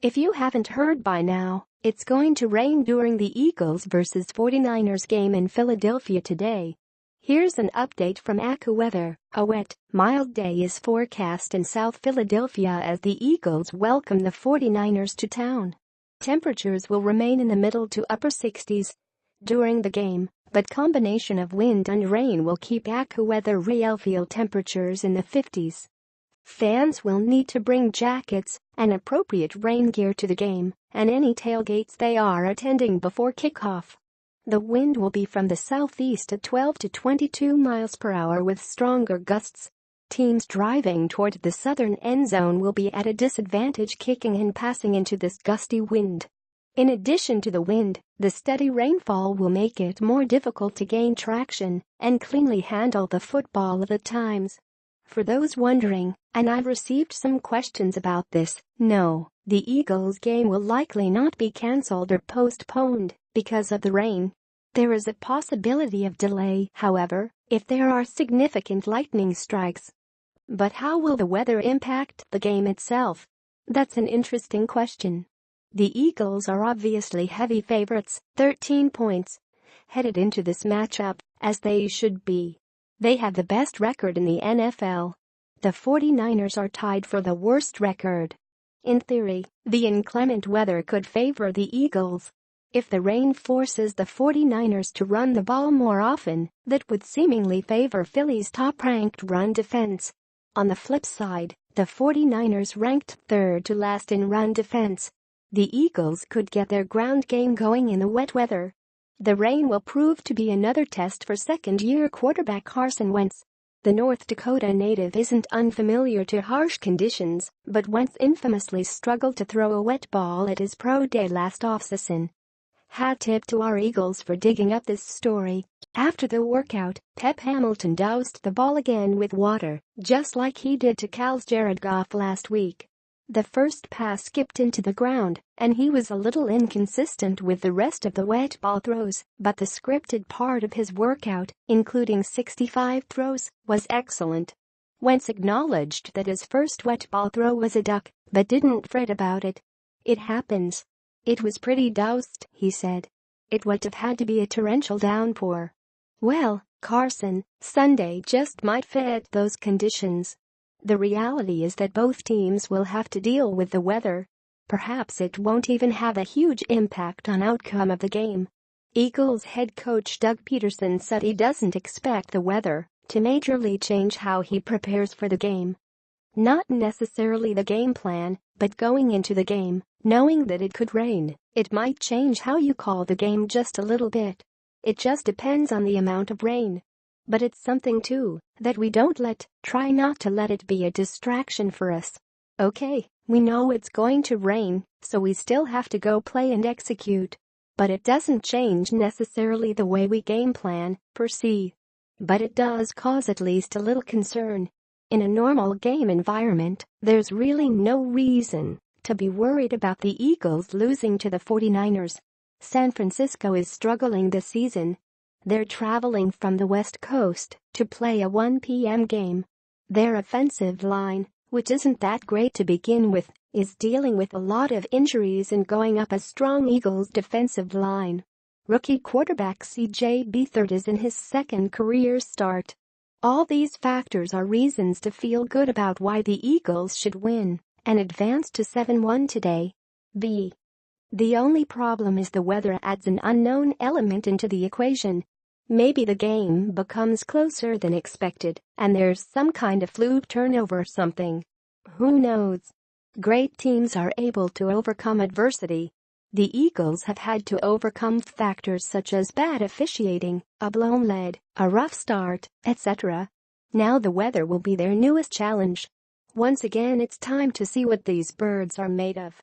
If you haven't heard by now, it's going to rain during the Eagles vs 49ers game in Philadelphia today. Here's an update from AccuWeather. A wet, mild day is forecast in South Philadelphia as the Eagles welcome the 49ers to town. Temperatures will remain in the middle to upper 60s during the game, but combination of wind and rain will keep AccuWeather real field temperatures in the 50s. Fans will need to bring jackets and appropriate rain gear to the game and any tailgates they are attending before kickoff. The wind will be from the southeast at 12 to 22 miles per hour with stronger gusts. Teams driving toward the southern end zone will be at a disadvantage kicking and passing into this gusty wind. In addition to the wind, the steady rainfall will make it more difficult to gain traction and cleanly handle the football at times. For those wondering, and I've received some questions about this, no, the Eagles game will likely not be cancelled or postponed because of the rain. There is a possibility of delay, however, if there are significant lightning strikes. But how will the weather impact the game itself? That's an interesting question. The Eagles are obviously heavy favorites, 13 points, headed into this matchup, as they should be. They have the best record in the NFL. The 49ers are tied for the worst record. In theory, the inclement weather could favor the Eagles. If the rain forces the 49ers to run the ball more often, that would seemingly favor Philly's top-ranked run defense. On the flip side, the 49ers ranked third to last in run defense. The Eagles could get their ground game going in the wet weather. The rain will prove to be another test for second-year quarterback Carson Wentz. The North Dakota native isn't unfamiliar to harsh conditions, but Wentz infamously struggled to throw a wet ball at his pro day last offseason. Hat tip to our Eagles for digging up this story. After the workout, Pep Hamilton doused the ball again with water, just like he did to Cal's Jared Goff last week. The first pass skipped into the ground, and he was a little inconsistent with the rest of the wet ball throws, but the scripted part of his workout, including 65 throws, was excellent. Wentz acknowledged that his first wet ball throw was a duck, but didn't fret about it. It happens. It was pretty doused, he said. It would have had to be a torrential downpour. Well, Carson, Sunday just might fit those conditions. The reality is that both teams will have to deal with the weather. Perhaps it won't even have a huge impact on outcome of the game. Eagles head coach Doug Peterson said he doesn't expect the weather to majorly change how he prepares for the game. Not necessarily the game plan, but going into the game, knowing that it could rain, it might change how you call the game just a little bit. It just depends on the amount of rain. But it's something too that we try not to let it be a distraction for us. Okay, we know it's going to rain, so we still have to go play and execute. But it doesn't change necessarily the way we game plan, per se. But it does cause at least a little concern. In a normal game environment, there's really no reason to be worried about the Eagles losing to the 49ers. San Francisco is struggling this season. They're traveling from the West Coast to play a 1 p.m. game. Their offensive line, which isn't that great to begin with, is dealing with a lot of injuries and going up a strong Eagles defensive line. Rookie quarterback C.J. Beathard is in his second career start. All these factors are reasons to feel good about why the Eagles should win and advance to 7-1 today. The only problem is the weather adds an unknown element into the equation. Maybe the game becomes closer than expected, and there's some kind of fluke turnover or something. Who knows? Great teams are able to overcome adversity. The Eagles have had to overcome factors such as bad officiating, a blown lead, a rough start, etc. Now the weather will be their newest challenge. Once again, it's time to see what these birds are made of.